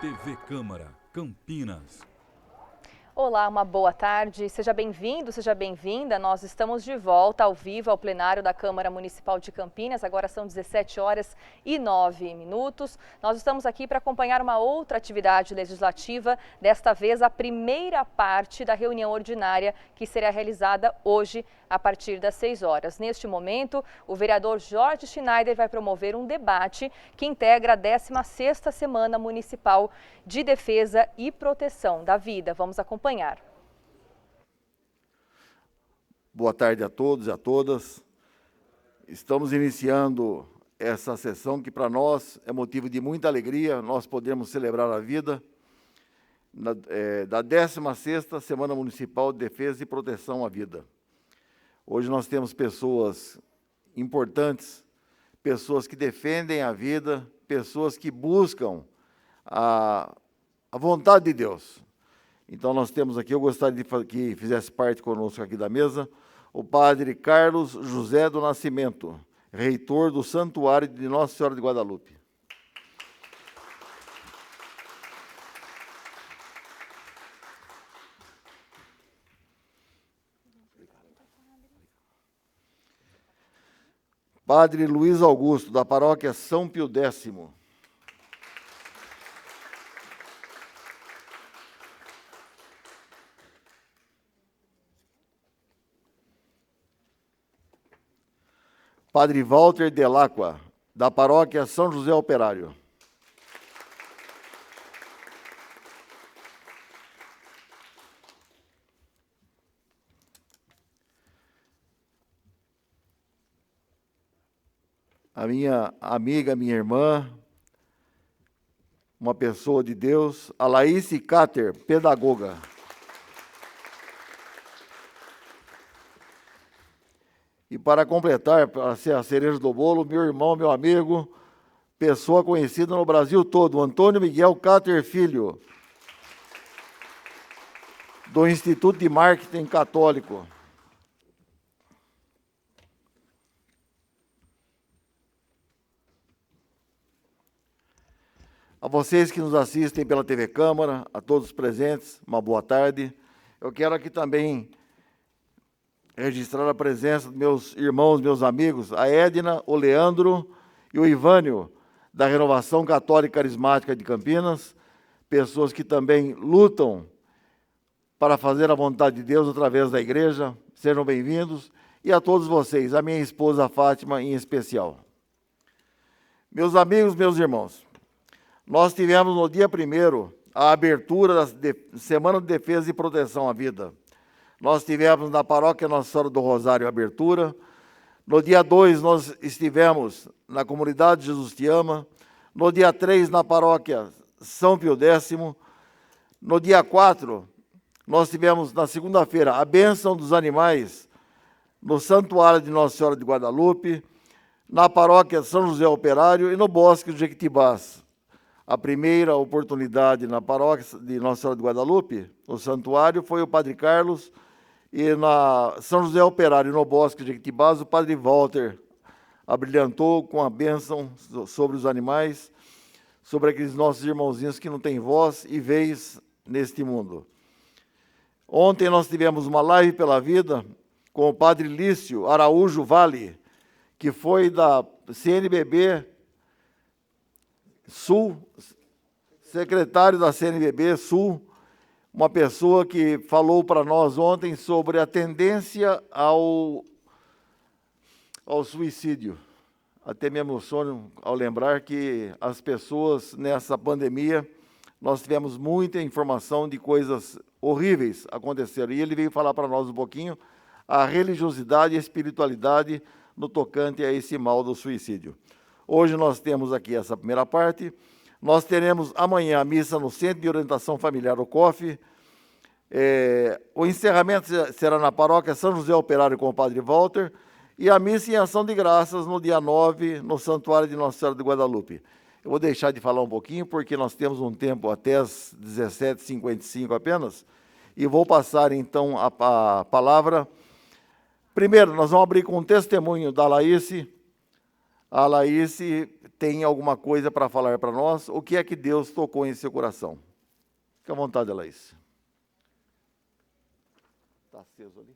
TV Câmara, Campinas. Olá, uma boa tarde. Seja bem-vindo, seja bem-vinda. Nós estamos de volta ao vivo ao plenário da Câmara Municipal de Campinas. Agora são 17h09. Nós estamos aqui para acompanhar uma outra atividade legislativa, desta vez a primeira parte da reunião ordinária que será realizada hoje a partir das 6 horas. Neste momento, o vereador Jorge Schneider vai promover um debate que integra a 16ª Semana Municipal de Defesa e Proteção da Vida. Vamos acompanhar. Boa tarde a todos e a todas. Estamos iniciando essa sessão que para nós é motivo de muita alegria. Nós podemos celebrar a vida da 16ª Semana Municipal de Defesa e Proteção à Vida. Hoje nós temos pessoas importantes, pessoas que defendem a vida, pessoas que buscam a vontade de Deus. Então, nós temos aqui, eu gostaria que fizesse parte conosco aqui da mesa, o padre Carlos José do Nascimento, reitor do Santuário de Nossa Senhora de Guadalupe. Padre Luiz Augusto, da paróquia São Pio X. Padre Walter Delacqua, da paróquia São José Operário. A minha amiga, minha irmã, uma pessoa de Deus, a Laíse Cáter, pedagoga. E para completar, para ser a cereja do bolo, meu irmão, meu amigo, pessoa conhecida no Brasil todo, Antônio Miguel Cáter Filho, do Instituto de Marketing Católico. A vocês que nos assistem pela TV Câmara, a todos os presentes, uma boa tarde. Eu quero aqui também registrar a presença dos meus irmãos, meus amigos, a Edna, o Leandro e o Ivânio, da Renovação Católica Carismática de Campinas, pessoas que também lutam para fazer a vontade de Deus através da igreja. Sejam bem-vindos. E a todos vocês, a minha esposa Fátima em especial. Meus amigos, meus irmãos, nós tivemos no dia 1º a abertura da Semana de Defesa e Proteção à Vida. Nós tivemos na paróquia Nossa Senhora do Rosário a abertura. No dia 2, nós estivemos na comunidade Jesus Te Ama. No dia 3, na paróquia São Pio X. No dia 4, nós tivemos, na segunda-feira, a bênção dos animais no Santuário de Nossa Senhora de Guadalupe, na paróquia São José Operário e no Bosque do Jequitibás. A primeira oportunidade na paróquia de Nossa Senhora de Guadalupe, no santuário, foi o padre Carlos, e na São José Operário, no Bosque de Jequitibás, o padre Walter abrilhantou com a bênção sobre os animais, sobre aqueles nossos irmãozinhos que não têm voz e vez neste mundo. Ontem nós tivemos uma live pela vida com o padre Lício Araújo Vale, que foi da CNBB Sul, secretário da CNBB Sul, uma pessoa que falou para nós ontem sobre a tendência ao suicídio. Até me emociono ao lembrar que as pessoas, nessa pandemia, nós tivemos muita informação de coisas horríveis aconteceram. E ele veio falar para nós um pouquinho a religiosidade e a espiritualidade no tocante a esse mal do suicídio. Hoje nós temos aqui essa primeira parte. Nós teremos amanhã a missa no Centro de Orientação Familiar, o COF. O encerramento será na paróquia São José Operário com o padre Walter. E a missa em ação de graças no dia 9, no Santuário de Nossa Senhora de Guadalupe. Eu vou deixar de falar um pouquinho, porque nós temos um tempo até as 17h55 apenas. E vou passar, então, a palavra. Primeiro, nós vamos abrir com um testemunho da Laíse, A Laís tem alguma coisa para falar para nós. O que é que Deus tocou em seu coração? Fica à vontade, Laís. Está aceso ali?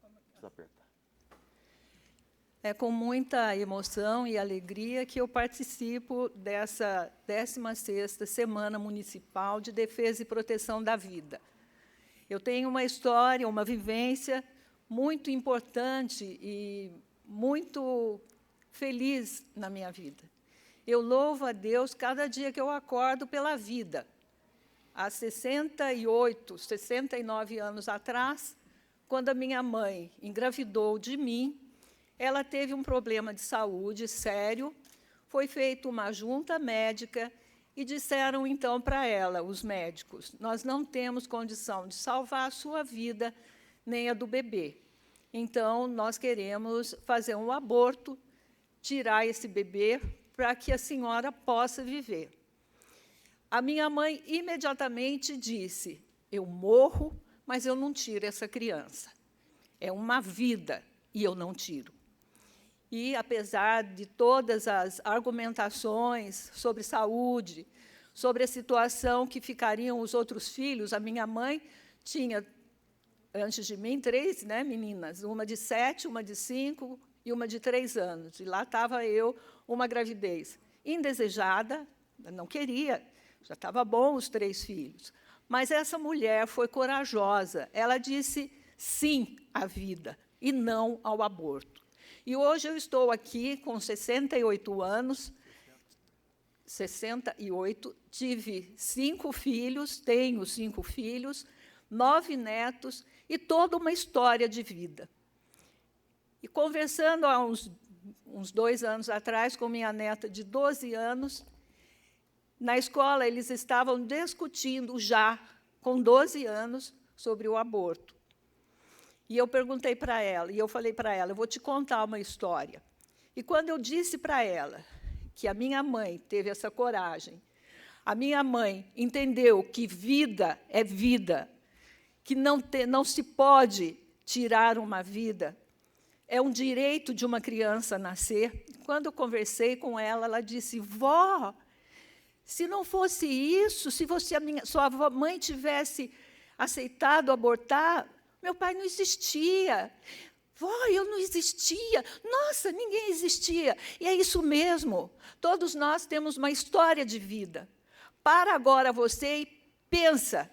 Precisa apertar. É com muita emoção e alegria que eu participo dessa 16ª Semana Municipal de Defesa e Proteção da Vida. Eu tenho uma história, uma vivência muito importante e muito feliz na minha vida. Eu louvo a Deus cada dia que eu acordo pela vida. Há 68, 69 anos atrás, quando a minha mãe engravidou de mim, ela teve um problema de saúde sério, foi feita uma junta médica e disseram, então, para ela, os médicos, nós não temos condição de salvar a sua vida, nem a do bebê. Então, nós queremos fazer um aborto, tirar esse bebê para que a senhora possa viver. A minha mãe imediatamente disse, eu morro, mas eu não tiro essa criança. É uma vida e eu não tiro. E, apesar de todas as argumentações sobre saúde, sobre a situação que ficariam os outros filhos, a minha mãe tinha, antes de mim, 3 meninas, uma de 7, uma de 5 e uma de 3 anos. E lá estava eu, uma gravidez indesejada, não queria, já estava bom os 3 filhos. Mas essa mulher foi corajosa, ela disse sim à vida e não ao aborto. E hoje eu estou aqui com 68 anos, 68, tive 5 filhos, tenho 5 filhos, 9 netos e toda uma história de vida. E conversando há uns 2 anos atrás com minha neta de 12 anos, na escola eles estavam discutindo já, com 12 anos, sobre o aborto. E eu perguntei para ela, e eu falei para ela, eu vou te contar uma história. E quando eu disse para ela que a minha mãe teve essa coragem, a minha mãe entendeu que vida é vida, que não se pode tirar uma vida, é um direito de uma criança nascer. Quando eu conversei com ela, ela disse, vó, se não fosse isso, se sua mãe tivesse aceitado abortar, meu pai não existia. Vó, eu não existia. Nossa, ninguém existia. E é isso mesmo. Todos nós temos uma história de vida. Para agora você e pensa,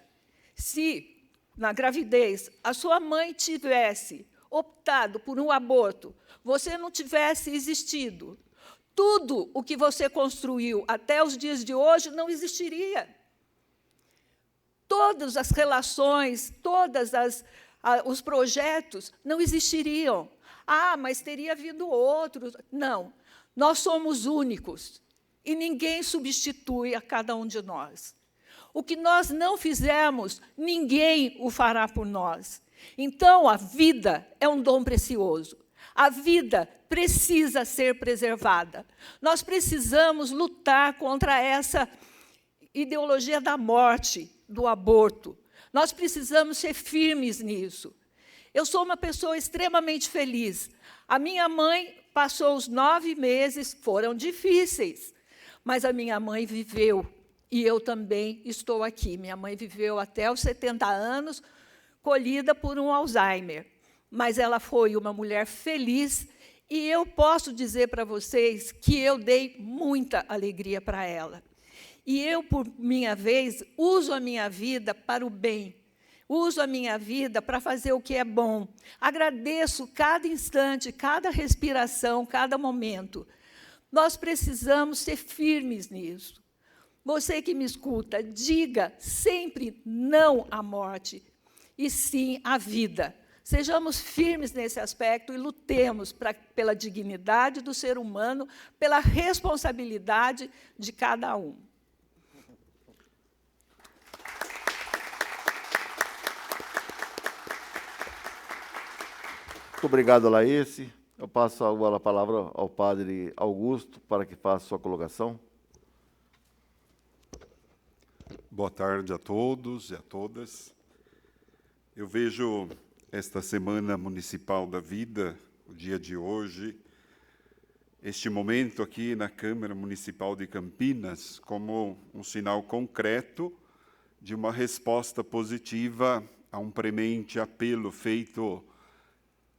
se, na gravidez, a sua mãe tivesse optado por um aborto, você não tivesse existido, tudo o que você construiu até os dias de hoje não existiria. Todas as relações, os projetos não existiriam. Ah, mas teria havido outros. Não, nós somos únicos e ninguém substitui a cada um de nós. O que nós não fizemos, ninguém o fará por nós. Então, a vida é um dom precioso. A vida precisa ser preservada. Nós precisamos lutar contra essa ideologia da morte, do aborto. Nós precisamos ser firmes nisso. Eu sou uma pessoa extremamente feliz. A minha mãe passou os 9 meses, foram difíceis, mas a minha mãe viveu, e eu também estou aqui. Minha mãe viveu até os 70 anos, colhida por um Alzheimer, mas ela foi uma mulher feliz, e eu posso dizer para vocês que eu dei muita alegria para ela. E eu, por minha vez, uso a minha vida para o bem. Uso a minha vida para fazer o que é bom. Agradeço cada instante, cada respiração, cada momento. Nós precisamos ser firmes nisso. Você que me escuta, diga sempre não à morte, e sim à vida. Sejamos firmes nesse aspecto e lutemos pela dignidade do ser humano, pela responsabilidade de cada um. Muito obrigado, Laís. Eu passo agora a palavra ao padre Augusto para que faça sua colocação. Boa tarde a todos e a todas. Eu vejo esta Semana Municipal da Vida, o dia de hoje, este momento aqui na Câmara Municipal de Campinas como um sinal concreto de uma resposta positiva a um premente apelo feito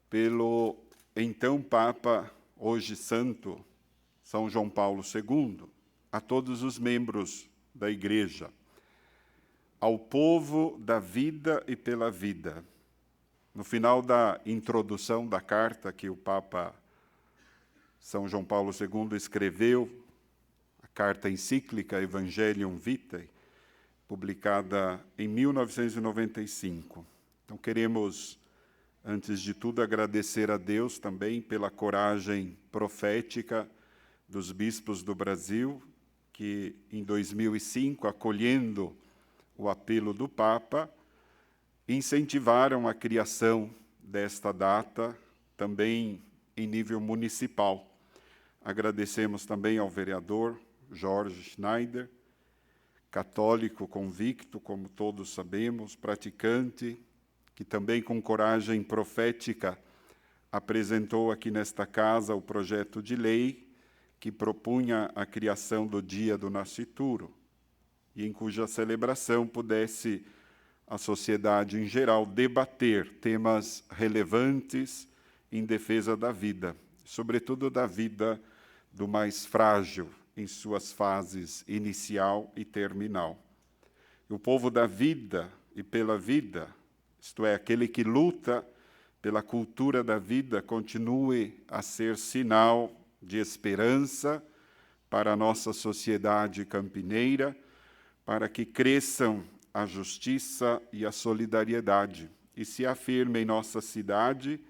pelo então Papa, hoje Santo, São João Paulo II, a todos os membros da Igreja, ao povo da vida e pela vida. No final da introdução da carta que o Papa São João Paulo II escreveu, a carta encíclica Evangelium Vitae, publicada em 1995. Então, queremos, antes de tudo, agradecer a Deus também pela coragem profética dos bispos do Brasil, que, em 2005, acolhendo o apelo do Papa, incentivaram a criação desta data, também em nível municipal. Agradecemos também ao vereador Jorge Schneider, católico convicto, como todos sabemos, praticante, que também com coragem profética apresentou aqui nesta casa o projeto de lei que propunha a criação do Dia do Nascituro, e em cuja celebração pudesse a sociedade em geral debater temas relevantes em defesa da vida, sobretudo da vida do mais frágil em suas fases inicial e terminal. O povo da vida e pela vida, isto é, aquele que luta pela cultura da vida, continue a ser sinal de esperança para a nossa sociedade campineira, para que cresçam a justiça e a solidariedade e se afirme em nossa cidade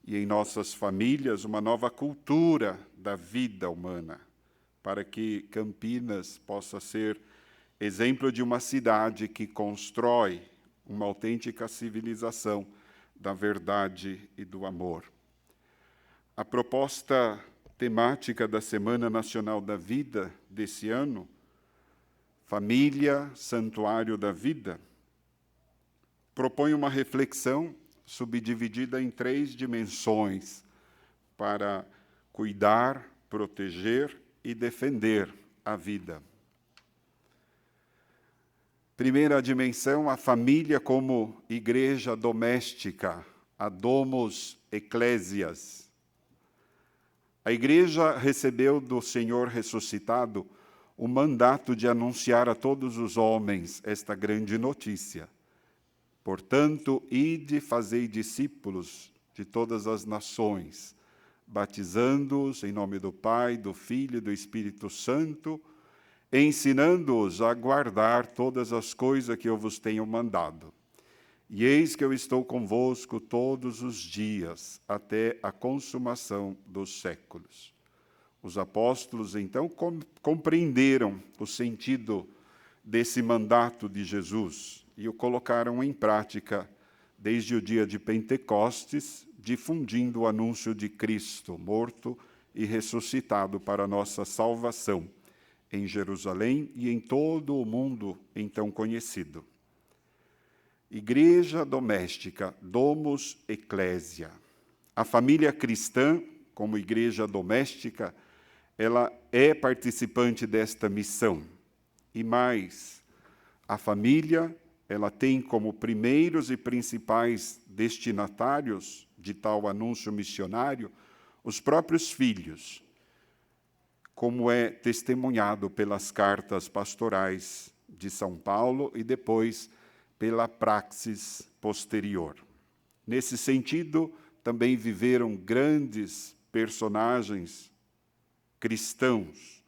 e em nossas famílias uma nova cultura da vida humana, para que Campinas possa ser exemplo de uma cidade que constrói uma autêntica civilização da verdade e do amor. A proposta temática da Semana Nacional da Vida desse ano, Família, Santuário da Vida, propõe uma reflexão subdividida em 3 dimensões para cuidar, proteger e defender a vida. Primeira dimensão, a família como igreja doméstica, a Domus Ecclesias. A igreja recebeu do Senhor ressuscitado o mandato de anunciar a todos os homens esta grande notícia. Portanto, ide, fazei discípulos de todas as nações, batizando-os em nome do Pai, do Filho e do Espírito Santo, ensinando-os a guardar todas as coisas que eu vos tenho mandado. E eis que eu estou convosco todos os dias, até a consumação dos séculos. Os apóstolos, então, compreenderam o sentido desse mandato de Jesus e o colocaram em prática desde o dia de Pentecostes, difundindo o anúncio de Cristo, morto e ressuscitado para a nossa salvação, em Jerusalém e em todo o mundo então conhecido. Igreja doméstica, Domus Ecclesia. A família cristã, como igreja doméstica, ela é participante desta missão. E mais, a família, ela tem como primeiros e principais destinatários de tal anúncio missionário os próprios filhos, como é testemunhado pelas cartas pastorais de São Paulo e depois pela praxis posterior. Nesse sentido, também viveram grandes personagens cristãos,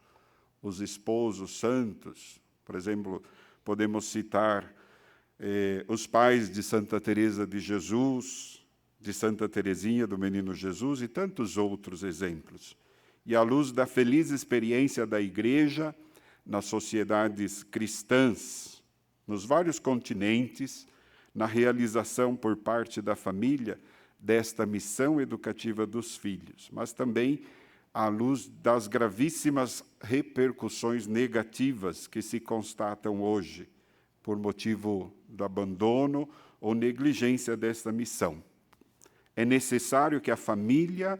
os esposos santos. Por exemplo, podemos citar os pais de Santa Teresa de Jesus, de Santa Teresinha do Menino Jesus e tantos outros exemplos. E à luz da feliz experiência da Igreja nas sociedades cristãs, nos vários continentes, na realização por parte da família desta missão educativa dos filhos, mas também à luz das gravíssimas repercussões negativas que se constatam hoje, por motivo do abandono ou negligência desta missão. É necessário que a família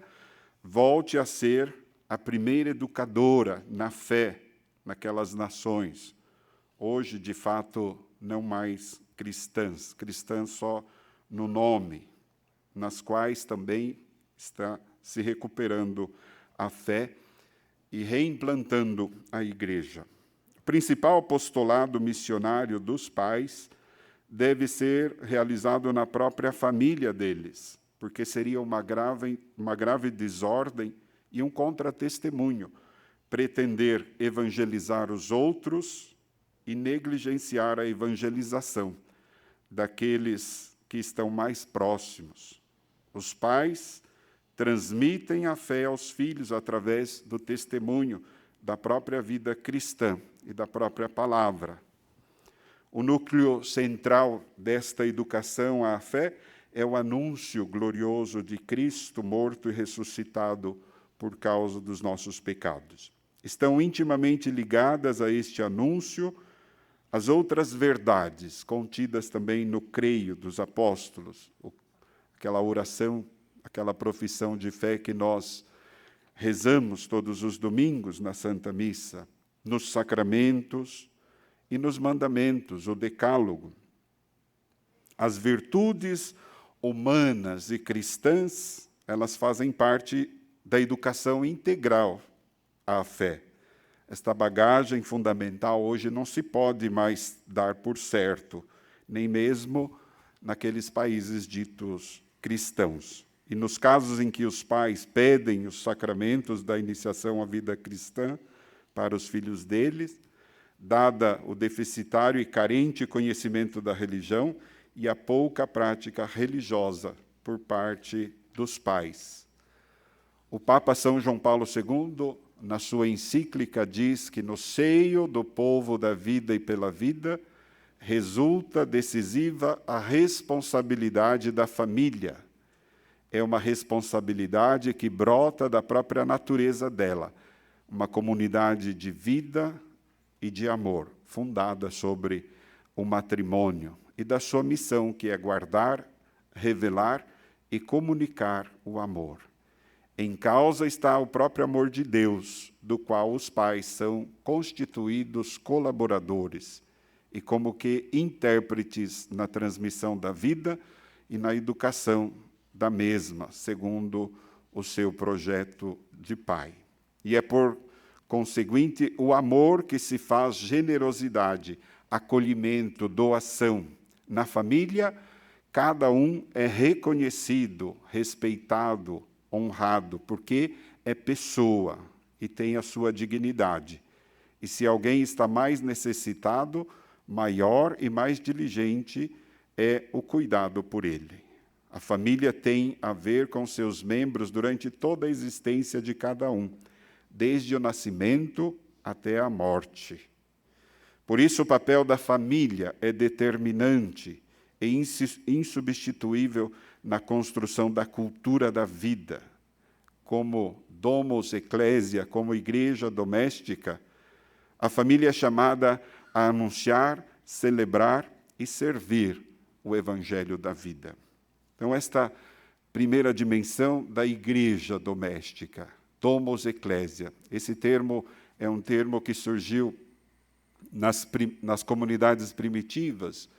volte a ser a primeira educadora na fé naquelas nações. Hoje, de fato, não mais cristãs só no nome, nas quais também está se recuperando a fé e reimplantando a igreja. O principal apostolado missionário dos pais deve ser realizado na própria família deles, porque seria uma grave desordem e um contra-testemunho pretender evangelizar os outros e negligenciar a evangelização daqueles que estão mais próximos. Os pais transmitem a fé aos filhos através do testemunho da própria vida cristã e da própria palavra. O núcleo central desta educação à fé é o anúncio glorioso de Cristo morto e ressuscitado por causa dos nossos pecados. Estão intimamente ligadas a este anúncio as outras verdades contidas também no creio dos apóstolos, aquela oração, aquela profissão de fé que nós rezamos todos os domingos na Santa Missa, nos sacramentos e nos mandamentos, o decálogo. As virtudes humanas e cristãs, elas fazem parte da educação integral à fé. Esta bagagem fundamental hoje não se pode mais dar por certo, nem mesmo naqueles países ditos cristãos. E nos casos em que os pais pedem os sacramentos da iniciação à vida cristã para os filhos deles, dada o deficitário e carente conhecimento da religião e a pouca prática religiosa por parte dos pais. O Papa São João Paulo II, na sua encíclica, diz que no seio do povo da vida e pela vida resulta decisiva a responsabilidade da família. É uma responsabilidade que brota da própria natureza dela, uma comunidade de vida e de amor, fundada sobre o matrimônio e da sua missão, que é guardar, revelar e comunicar o amor. Em causa está o próprio amor de Deus, do qual os pais são constituídos colaboradores e como que intérpretes na transmissão da vida e na educação da mesma, segundo o seu projeto de pai. E é por conseguinte o amor que se faz generosidade, acolhimento, doação. Na família, cada um é reconhecido, respeitado, honrado, porque é pessoa e tem a sua dignidade. E se alguém está mais necessitado, maior e mais diligente é o cuidado por ele. A família tem a ver com seus membros durante toda a existência de cada um, desde o nascimento até a morte. Por isso, o papel da família é determinante e insubstituível na construção da cultura da vida. Como domus ecclesia, como igreja doméstica, a família é chamada a anunciar, celebrar e servir o evangelho da vida. Então, esta primeira dimensão da igreja doméstica, domus ecclesia. Esse termo é um termo que surgiu nas comunidades primitivas,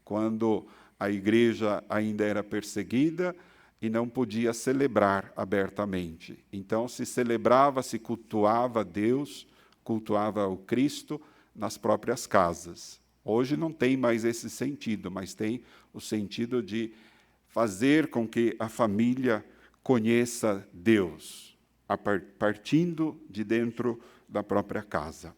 quando a igreja ainda era perseguida e não podia celebrar abertamente. Então, se celebrava, se cultuava Deus, cultuava o Cristo nas próprias casas. Hoje não tem mais esse sentido, mas tem o sentido de fazer com que a família conheça Deus, partindo de dentro da própria casa.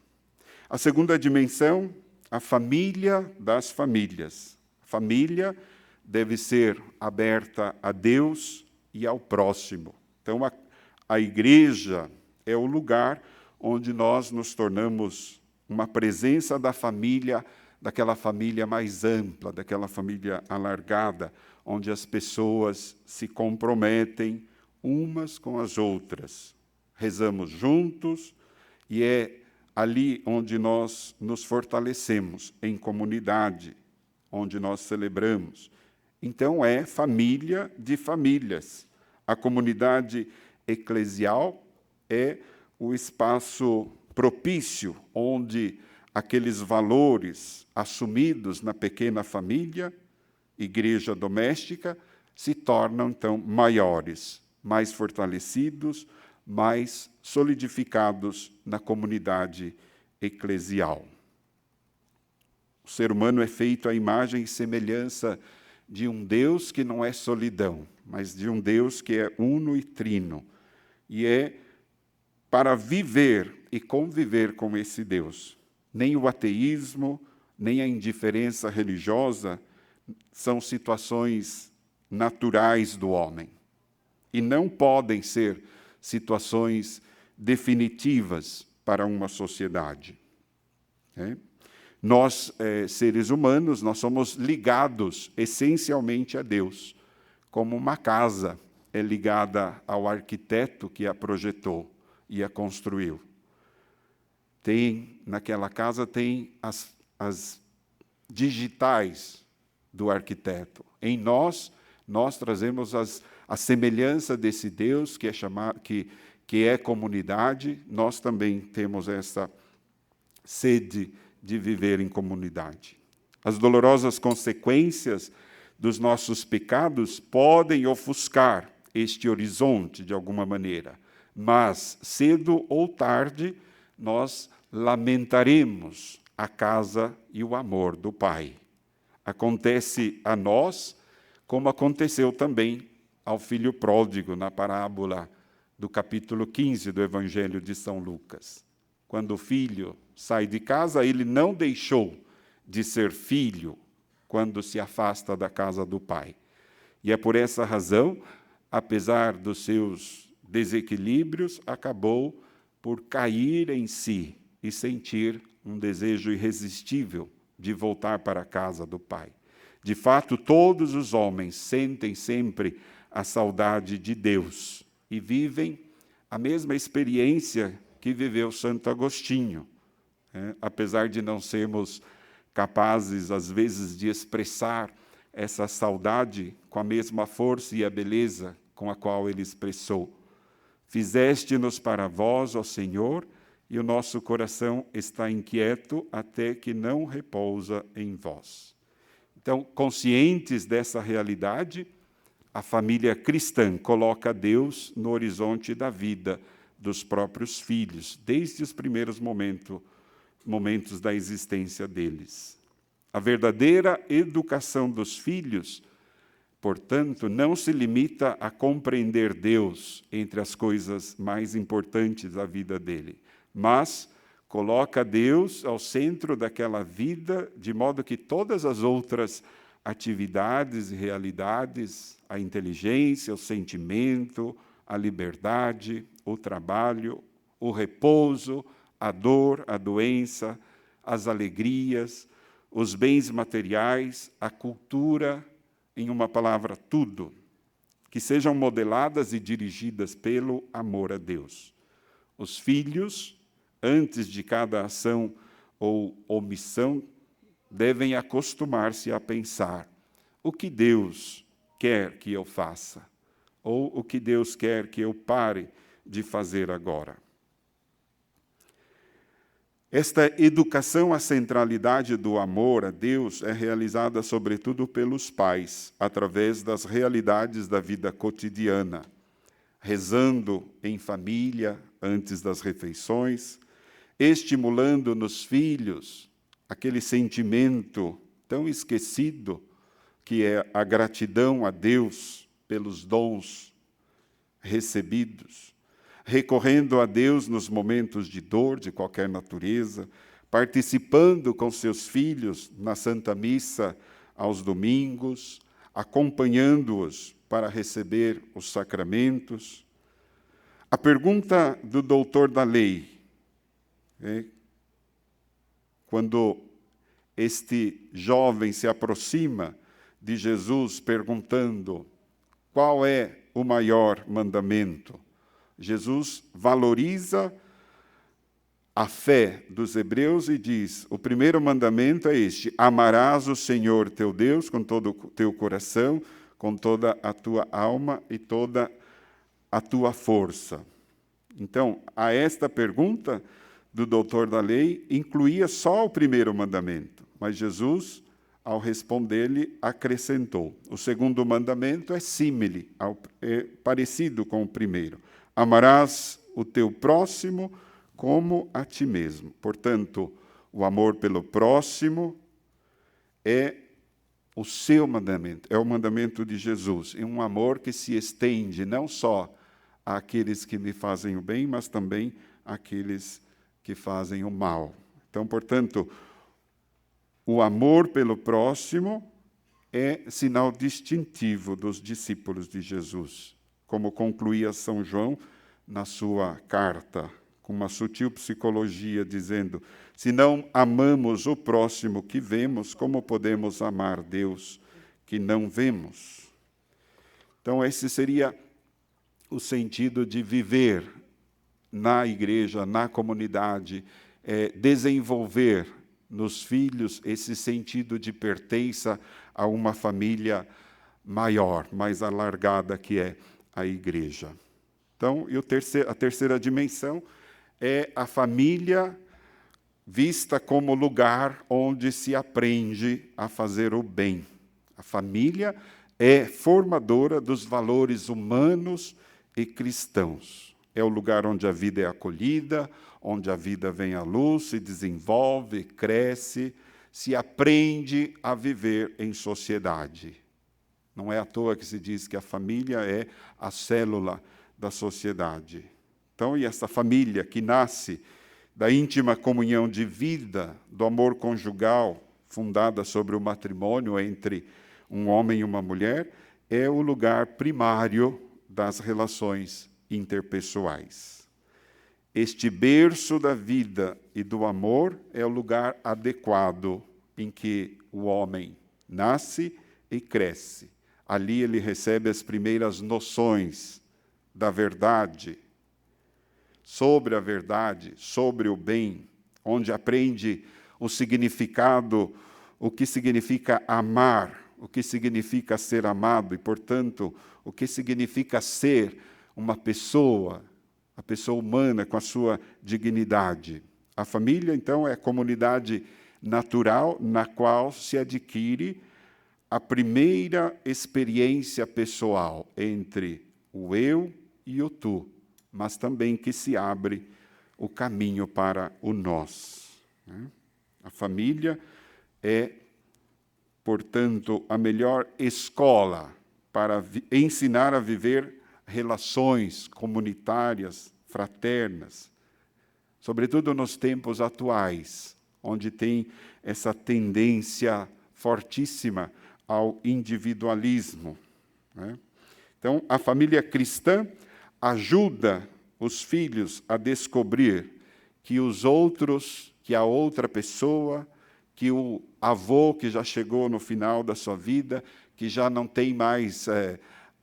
A segunda dimensão, a família das famílias. A família deve ser aberta a Deus e ao próximo. Então, a igreja é o lugar onde nós nos tornamos uma presença da família, daquela família mais ampla, daquela família alargada, onde as pessoas se comprometem umas com as outras. Rezamos juntos e é ali onde nós nos fortalecemos, em comunidade, onde nós celebramos. Então, é família de famílias. A comunidade eclesial é o espaço propício onde aqueles valores assumidos na pequena família, igreja doméstica, se tornam, então, maiores, mais fortalecidos, mais solidificados na comunidade eclesial. O ser humano é feito à imagem e semelhança de um Deus que não é solidão, mas de um Deus que é uno e trino. E é para viver e conviver com esse Deus. Nem o ateísmo, nem a indiferença religiosa são situações naturais do homem. E não podem ser situações definitivas para uma sociedade. Nós, seres humanos, nós somos ligados essencialmente a Deus, como uma casa é ligada ao arquiteto que a projetou e a construiu. Naquela casa tem as digitais do arquiteto. Em nós trazemos a semelhança desse Deus que é comunidade. Nós também temos essa sede de viver em comunidade. As dolorosas consequências dos nossos pecados podem ofuscar este horizonte de alguma maneira, mas cedo ou tarde nós lamentaremos a casa e o amor do Pai. Acontece a nós, como aconteceu também ao filho pródigo na parábola do capítulo 15 do Evangelho de São Lucas. Quando o filho sai de casa, ele não deixou de ser filho quando se afasta da casa do pai. E é por essa razão, apesar dos seus desequilíbrios, acabou por cair em si e sentir um desejo irresistível de voltar para a casa do pai. De fato, todos os homens sentem sempre a saudade de Deus e vivem a mesma experiência que viveu Santo Agostinho. Apesar de não sermos capazes, às vezes, de expressar essa saudade com a mesma força e a beleza com a qual ele expressou. Fizeste-nos para vós, ó Senhor, e o nosso coração está inquieto até que não repousa em vós. Então, conscientes dessa realidade, a família cristã coloca Deus no horizonte da vida dos próprios filhos, desde os primeiros momentos da existência deles. A verdadeira educação dos filhos, portanto, não se limita a compreender Deus entre as coisas mais importantes da vida dele, mas coloca Deus ao centro daquela vida, de modo que todas as outras atividades e realidades, a inteligência, o sentimento, a liberdade, o trabalho, o repouso, a dor, a doença, as alegrias, os bens materiais, a cultura, em uma palavra, tudo, que sejam modeladas e dirigidas pelo amor a Deus. Os filhos, antes de cada ação ou omissão, devem acostumar-se a pensar: o que Deus quer que eu faça? Ou o que Deus quer que eu pare de fazer agora? Esta educação à centralidade do amor a Deus é realizada, sobretudo, pelos pais, através das realidades da vida cotidiana, rezando em família antes das refeições, estimulando nos filhos aquele sentimento tão esquecido que é a gratidão a Deus pelos dons recebidos, recorrendo a Deus nos momentos de dor de qualquer natureza, participando com seus filhos na Santa Missa aos domingos, acompanhando-os para receber os sacramentos. A pergunta do doutor da lei, quando este jovem se aproxima de Jesus perguntando qual é o maior mandamento, Jesus valoriza a fé dos hebreus e diz: o primeiro mandamento é este: amarás o Senhor teu Deus com todo o teu coração, com toda a tua alma e toda a tua força. Então, a esta pergunta do doutor da lei, incluía só o primeiro mandamento, mas Jesus, ao responder-lhe, acrescentou: o segundo mandamento é símile, é parecido com o primeiro. Amarás o teu próximo como a ti mesmo. Portanto, o amor pelo próximo é o seu mandamento, é o mandamento de Jesus. É um amor que se estende não só àqueles que me fazem o bem, mas também àqueles que fazem o mal. Então, portanto, o amor pelo próximo é sinal distintivo dos discípulos de Jesus, como concluía São João na sua carta, com uma sutil psicologia, dizendo: se não amamos o próximo que vemos, como podemos amar Deus que não vemos? Então, esse seria o sentido de viver na igreja, na comunidade, desenvolver nos filhos esse sentido de pertença a uma família maior, mais alargada, que é a igreja. Então, a terceira dimensão é a família vista como lugar onde se aprende a fazer o bem. A família é formadora dos valores humanos e cristãos. É o lugar onde a vida é acolhida, onde a vida vem à luz, se desenvolve, cresce, se aprende a viver em sociedade. Não é à toa que se diz que a família é a célula da sociedade. Então, e essa família que nasce da íntima comunhão de vida, do amor conjugal, fundada sobre o matrimônio entre um homem e uma mulher, é o lugar primário das relações interpessoais. Este berço da vida e do amor é o lugar adequado em que o homem nasce e cresce. Ali ele recebe as primeiras noções da verdade, sobre a verdade, sobre o bem, onde aprende o significado, o que significa amar, o que significa ser amado e, portanto, o que significa ser uma pessoa, a pessoa humana com a sua dignidade. A família, então, é a comunidade natural na qual se adquire a primeira experiência pessoal entre o eu e o tu, mas também que se abre o caminho para o nós. A família é, portanto, a melhor escola para ensinar a viver relações comunitárias, fraternas, sobretudo nos tempos atuais, onde tem essa tendência fortíssima ao individualismo. Então, a família cristã ajuda os filhos a descobrir que os outros, que a outra pessoa, que o avô que já chegou no final da sua vida, que já não tem mais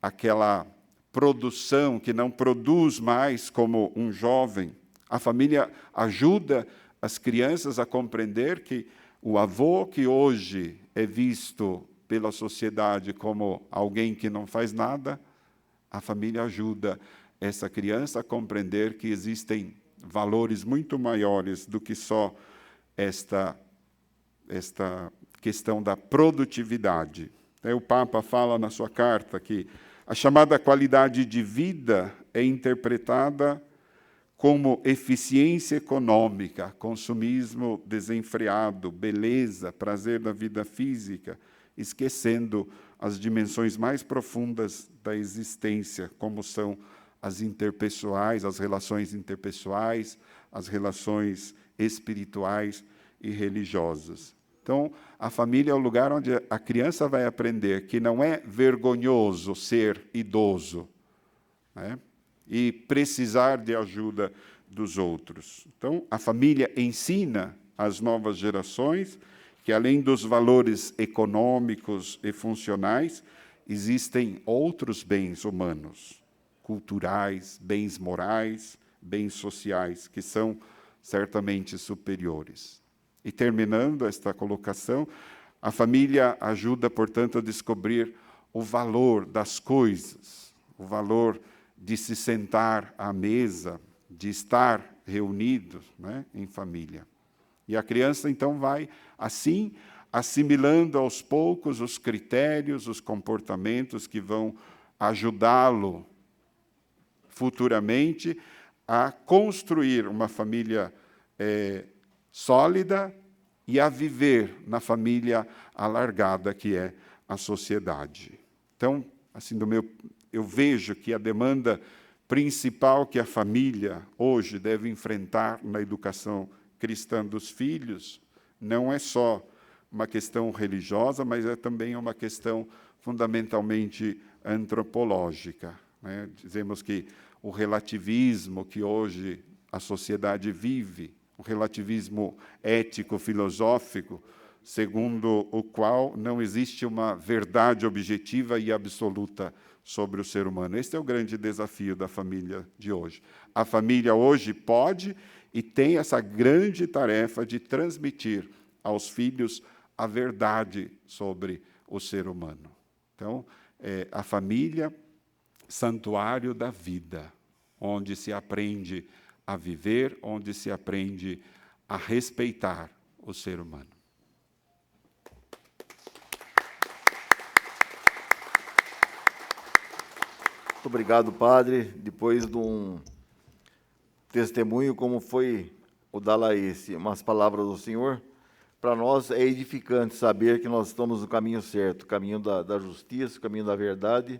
aquela produção, que não produz mais como um jovem. A família ajuda as crianças a compreender que o avô, que hoje é visto pela sociedade como alguém que não faz nada, a família ajuda essa criança a compreender que existem valores muito maiores do que só esta questão da produtividade. O Papa fala na sua carta que a chamada qualidade de vida é interpretada como eficiência econômica, consumismo desenfreado, beleza, prazer da vida física, esquecendo as dimensões mais profundas da existência, como são as interpessoais, as relações interpessoais, as relações espirituais e religiosas. Então, a família é o lugar onde a criança vai aprender que não é vergonhoso ser idoso, e precisar de ajuda dos outros. Então, a família ensina às novas gerações que, além dos valores econômicos e funcionais, existem outros bens humanos, culturais, bens morais, bens sociais, que são certamente superiores. E terminando esta colocação, a família ajuda, portanto, a descobrir o valor das coisas, o valor de se sentar à mesa, de estar reunidos, né, em família. E a criança, então, vai, assim, assimilando aos poucos os critérios, os comportamentos que vão ajudá-lo futuramente a construir uma família sólida e a viver na família alargada que é a sociedade. Então, assim, eu vejo que a demanda principal que a família hoje deve enfrentar na educação cristã dos filhos não é só uma questão religiosa, mas é também uma questão fundamentalmente antropológica, né? Dizemos que o relativismo que hoje a sociedade vive, o relativismo ético-filosófico, segundo o qual não existe uma verdade objetiva e absoluta sobre o ser humano. Este é o grande desafio da família de hoje. A família hoje pode e tem essa grande tarefa de transmitir aos filhos a verdade sobre o ser humano. Então, a família, santuário da vida, onde se aprende a viver, onde se aprende a respeitar o ser humano. Muito obrigado, padre. Depois de um testemunho como foi o da Laís, umas palavras do senhor, para nós é edificante saber que nós estamos no caminho certo, o caminho da justiça, o caminho da verdade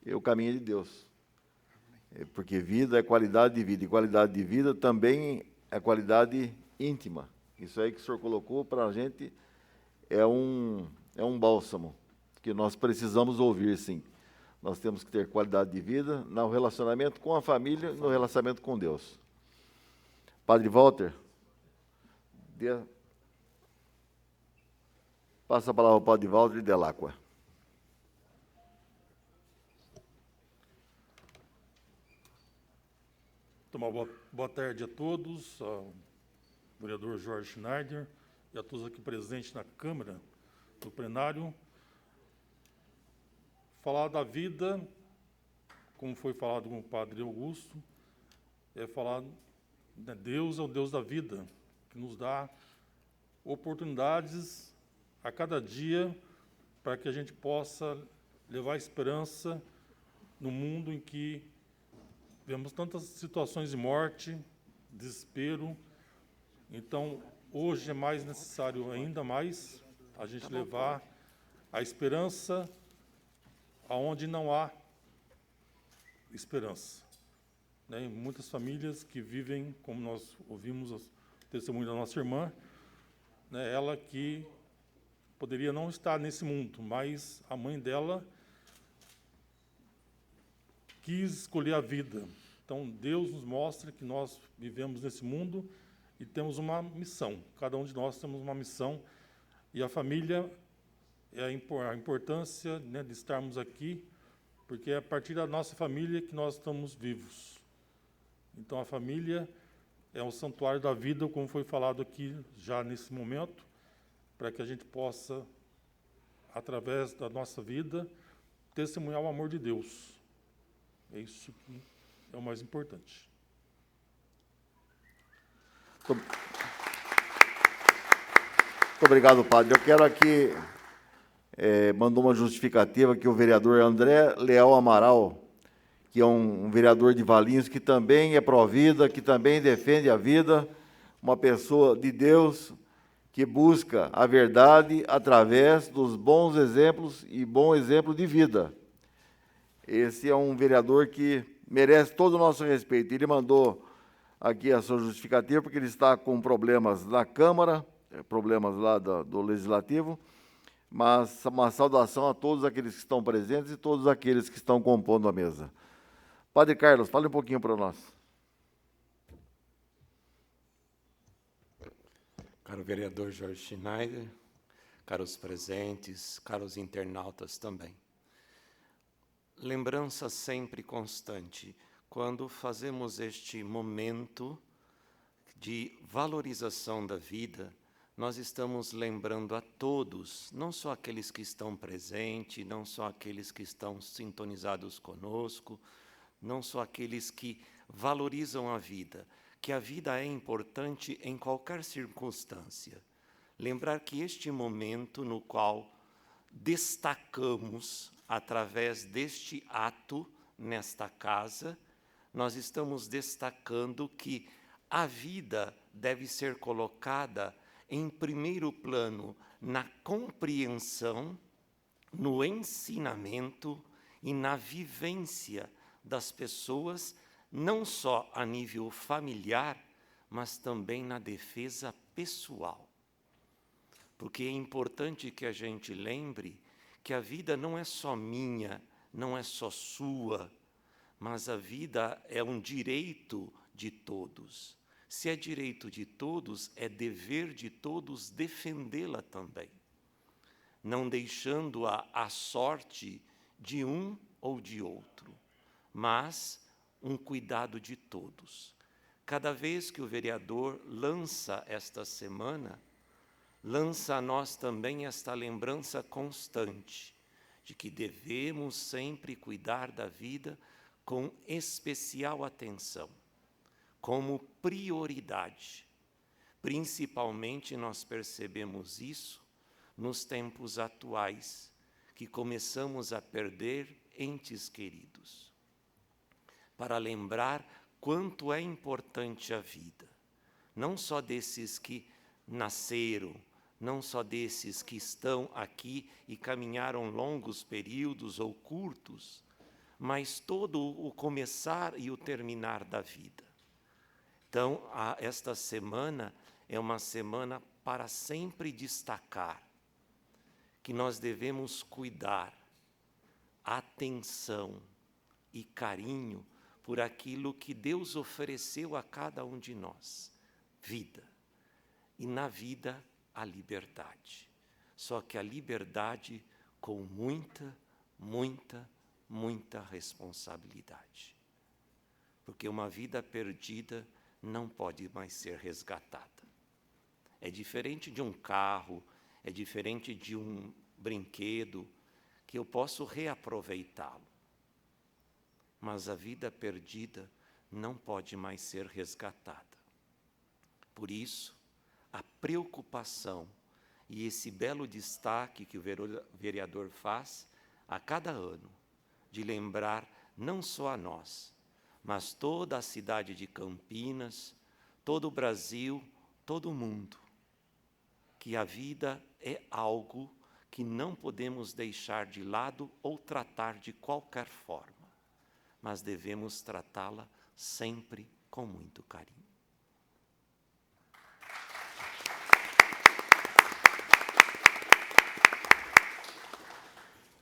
e o caminho de Deus. Porque vida é qualidade de vida, e qualidade de vida também é qualidade íntima. Isso aí que o senhor colocou para a gente é um bálsamo que nós precisamos ouvir, sim. Nós temos que ter qualidade de vida no relacionamento com a família e no relacionamento com Deus. Padre Walter, passa a palavra ao Padre Walter de Delacqua. Uma boa tarde a todos, ao vereador Jorge Schneider e a todos aqui presentes na Câmara, no plenário. Falar da vida, como foi falado com o Padre Augusto, é falar, né, Deus é o Deus da vida, que nos dá oportunidades a cada dia para que a gente possa levar esperança no mundo em que vemos tantas situações de morte, desespero. Então, hoje é mais necessário, ainda mais, a gente levar a esperança aonde não há esperança. Né? Em muitas famílias que vivem, como nós ouvimos o testemunho da nossa irmã, né, ela que poderia não estar nesse mundo, mas a mãe dela quis escolher a vida. Então, Deus nos mostra que nós vivemos nesse mundo e temos uma missão. Cada um de nós temos uma missão. E a família é a importância, né, de estarmos aqui, porque é a partir da nossa família que nós estamos vivos. Então, a família é o santuário da vida, como foi falado aqui já nesse momento, para que a gente possa, através da nossa vida, testemunhar o amor de Deus. É isso que é o mais importante. Muito obrigado, padre. Eu quero aqui, mandou uma justificativa que o vereador André Leal Amaral, que é um vereador de Valinhos, que também é pró-vida, que também defende a vida, uma pessoa de Deus, que busca a verdade através dos bons exemplos e bom exemplo de vida. Esse é um vereador que merece todo o nosso respeito. Ele mandou aqui a sua justificativa, porque ele está com problemas na Câmara, problemas lá do Legislativo, mas uma saudação a todos aqueles que estão presentes e todos aqueles que estão compondo a mesa. Padre Carlos, fale um pouquinho para nós. Caro vereador Jorge Schneider, caros presentes, caros internautas também. Lembrança sempre constante, quando fazemos este momento de valorização da vida, nós estamos lembrando a todos, não só aqueles que estão presentes, não só aqueles que estão sintonizados conosco, não só aqueles que valorizam a vida, que a vida é importante em qualquer circunstância. Lembrar que este momento no qual destacamos, através deste ato nesta casa, nós estamos destacando que a vida deve ser colocada em primeiro plano na compreensão, no ensinamento e na vivência das pessoas, não só a nível familiar, mas também na defesa pessoal. Porque é importante que a gente lembre que a vida não é só minha, não é só sua, mas a vida é um direito de todos. Se é direito de todos, é dever de todos defendê-la também, não deixando-a à sorte de um ou de outro, mas um cuidado de todos. Cada vez que o vereador lança esta semana, lança a nós também esta lembrança constante de que devemos sempre cuidar da vida com especial atenção, como prioridade. Principalmente nós percebemos isso nos tempos atuais, que começamos a perder entes queridos. Para lembrar quanto é importante a vida, não só desses que nasceram, não só desses que estão aqui e caminharam longos períodos ou curtos, mas todo o começar e o terminar da vida. Então, esta semana é uma semana para sempre destacar que nós devemos cuidar, atenção e carinho por aquilo que Deus ofereceu a cada um de nós, vida. E na vida, a liberdade. Só que a liberdade com muita, muita, muita responsabilidade. Porque uma vida perdida não pode mais ser resgatada. É diferente de um carro, é diferente de um brinquedo, que eu posso reaproveitá-lo. Mas a vida perdida não pode mais ser resgatada. Por isso, a preocupação e esse belo destaque que o vereador faz a cada ano, de lembrar não só a nós, mas toda a cidade de Campinas, todo o Brasil, todo o mundo, que a vida é algo que não podemos deixar de lado ou tratar de qualquer forma, mas devemos tratá-la sempre com muito carinho.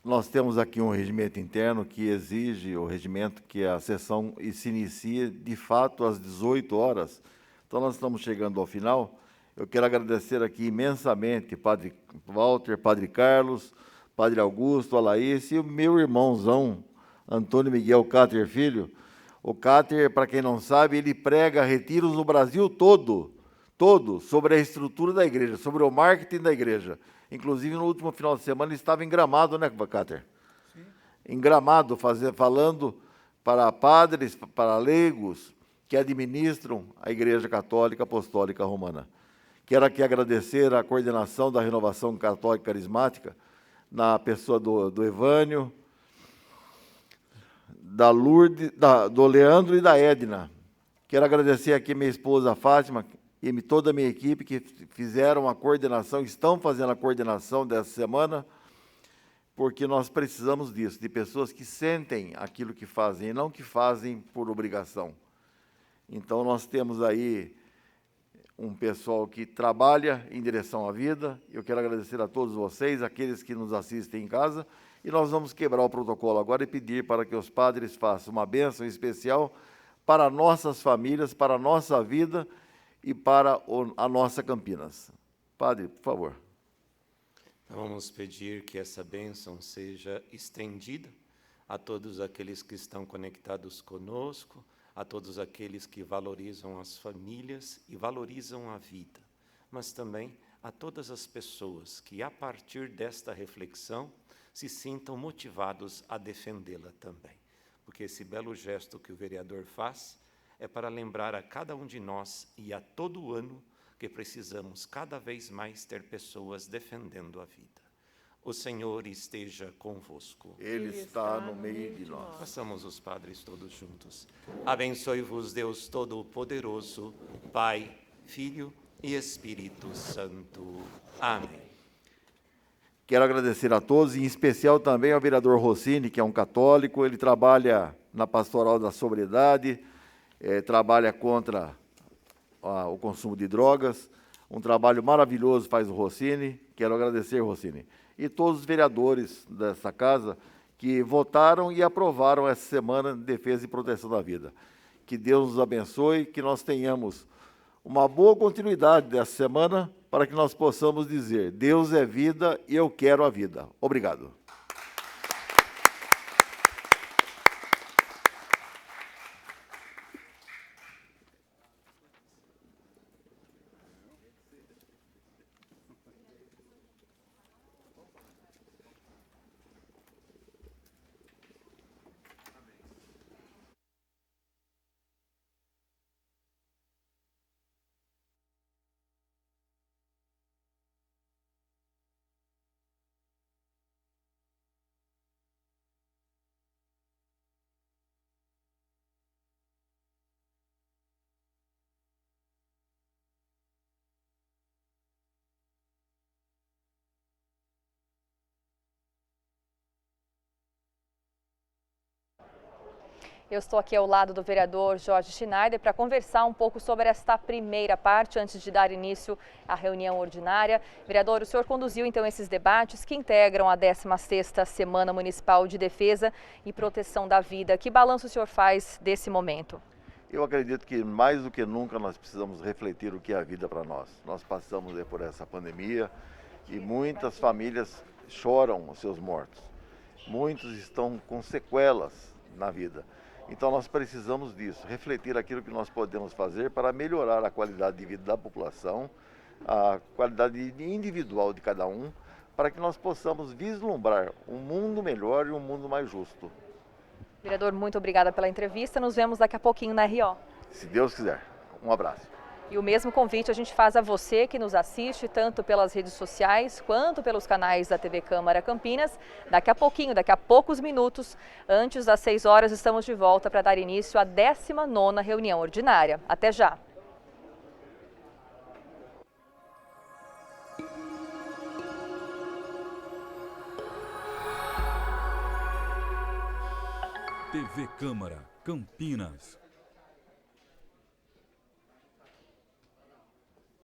Nós temos aqui um regimento interno que exige, o regimento, que a sessão se inicie, de fato, às 18 horas. Então, nós estamos chegando ao final. Eu quero agradecer aqui imensamente Padre Walter, Padre Carlos, Padre Augusto, Alaís e o meu irmãozão, Antônio Miguel Cáter Filho. O Cáter, para quem não sabe, ele prega retiros no Brasil todo, sobre a estrutura da igreja, sobre o marketing da igreja. Inclusive, no último final de semana, ele estava em Gramado, né, Cáter? Sim. Em Gramado, falando para padres, para leigos, que administram a Igreja Católica Apostólica Romana. Quero aqui agradecer a coordenação da Renovação Católica Carismática, na pessoa do Evânio, da Lourdes, do Leandro e da Edna. Quero agradecer aqui minha esposa Fátima e toda a minha equipe que fizeram a coordenação, estão fazendo a coordenação dessa semana, porque nós precisamos disso, de pessoas que sentem aquilo que fazem, e não que fazem por obrigação. Então, nós temos aí um pessoal que trabalha em direção à vida. Eu quero agradecer a todos vocês, aqueles que nos assistem em casa, e nós vamos quebrar o protocolo agora e pedir para que os padres façam uma bênção especial para nossas famílias, para a nossa vida e para a nossa Campinas. Padre, por favor. Vamos pedir que essa bênção seja estendida a todos aqueles que estão conectados conosco, a todos aqueles que valorizam as famílias e valorizam a vida, mas também a todas as pessoas que, a partir desta reflexão, se sintam motivados a defendê-la também. Porque esse belo gesto que o vereador faz é para lembrar a cada um de nós e a todo ano que precisamos cada vez mais ter pessoas defendendo a vida. O Senhor esteja convosco. Ele está no meio de nós. Façamos os padres todos juntos. Abençoe-vos Deus Todo-Poderoso, Pai, Filho e Espírito Santo. Amém. Quero agradecer a todos, e em especial também ao vereador Rossini, que é um católico. Ele trabalha na Pastoral da Sobriedade, trabalha contra o consumo de drogas. Um trabalho maravilhoso faz o Rossini. Quero agradecer, Rossini. E todos os vereadores dessa casa que votaram e aprovaram essa semana de defesa e proteção da vida. Que Deus nos abençoe, que nós tenhamos uma boa continuidade dessa semana, para que nós possamos dizer: Deus é vida e eu quero a vida. Obrigado. Eu estou aqui ao lado do vereador Jorge Schneider para conversar um pouco sobre esta primeira parte, antes de dar início à reunião ordinária. Vereador, o senhor conduziu então esses debates que integram a 16ª Semana Municipal de Defesa e Proteção da Vida. Que balanço o senhor faz desse momento? Eu acredito que mais do que nunca nós precisamos refletir o que é a vida para nós. Nós passamos por essa pandemia e muitas famílias choram os seus mortos. Muitos estão com sequelas na vida. Então nós precisamos disso, refletir aquilo que nós podemos fazer para melhorar a qualidade de vida da população, a qualidade individual de cada um, para que nós possamos vislumbrar um mundo melhor e um mundo mais justo. Vereador, muito obrigada pela entrevista. Nos vemos daqui a pouquinho na RO. Se Deus quiser. Um abraço. E o mesmo convite a gente faz a você que nos assiste, tanto pelas redes sociais quanto pelos canais da TV Câmara Campinas. Daqui a pouquinho, daqui a poucos minutos, antes das 6 horas, estamos de volta para dar início à 19ª reunião ordinária. Até já! TV Câmara Campinas.